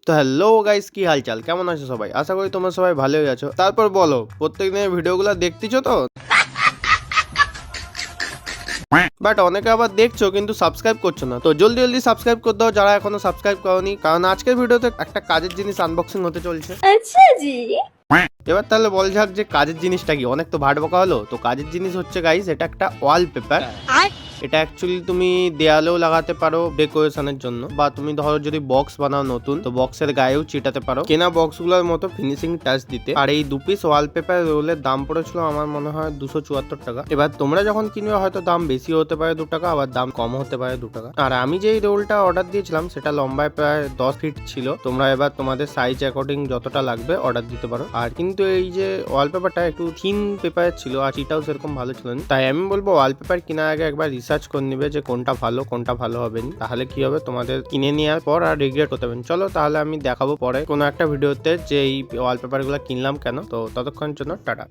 তো hello guys, কি হালচাল, কেমন আছো সবাই? আশা করি তোমরা সবাই ভালোই আছো। তারপর বলো, প্রত্যেক দিনের ভিডিওগুলো দেখতেছো তো? বাট অনেকে আবার দেখছো কিন্তু সাবস্ক্রাইব করছো না, তো জলদি জলদি সাবস্ক্রাইব করে দাও যারা এখনো সাবস্ক্রাইব করোনি, কারণ আজকের ভিডিওতে একটা কাজের জিনিস আনবক্সিং হতে চলছে। আচ্ছা জি। এবার তাহলে বল যাক যে কাজের জিনিসটা কি। অনেক তো ভাট বকা হলো, তো কাজের জিনিস হচ্ছে গাইস এটা একটা ওয়ালপেপার। এটা অ্যাকচুয়ালি তুমি দেয়ালেও লাগাতে পারো ডেকোরেশনের জন্য, বা তুমি ধরো যদি বক্স বানাও নতুন, তো বক্সের গায়েও চিটাতে পারো কেনা বক্সগুলোর মতো ফিনিশিং টাচ দিতে। আর এই 2 পিস ওয়ালপেপার রোলের দাম পড়েছিল আমার মনে হয় 274 টাকা। এবার তোমরা যখন কিনবে হয়তো দাম বেশি হতে পারে 2 টাকা, আবার দাম কম হতে পারে 2 টাকা। আর আমি যেই রোলটা অর্ডার দিয়েছিলাম সেটা লম্বায় প্রায় 10 ফিট ছিল। তোমরা এবার তোমাদের সাইজ অ্যাকর্ডিং যতটা লাগবে অর্ডার দিতে পারো। আর কিন্তু এই যে ওয়ালপেপারটা একটু থিন পেপারের ছিল, আর চিটাও সেরকম ভালো ছিল না। তাই আমি বলবো ওয়ালপেপার কেনার আগে একবার রিসার্চ করে নিবে যে কোনটা ভালো কোনটা ভালো হবে না। তাহলে কি হবে, তোমাদের কিনে নেওয়ার পর আর রিগ্রেট হতে হবে না। চলো তাহলে আমি দেখাবো পরে কোনো একটা ভিডিওতে যে এই ওয়ালপেপার গুলো কিনলাম কেন। তো ততক্ষণের জন্য টাটা।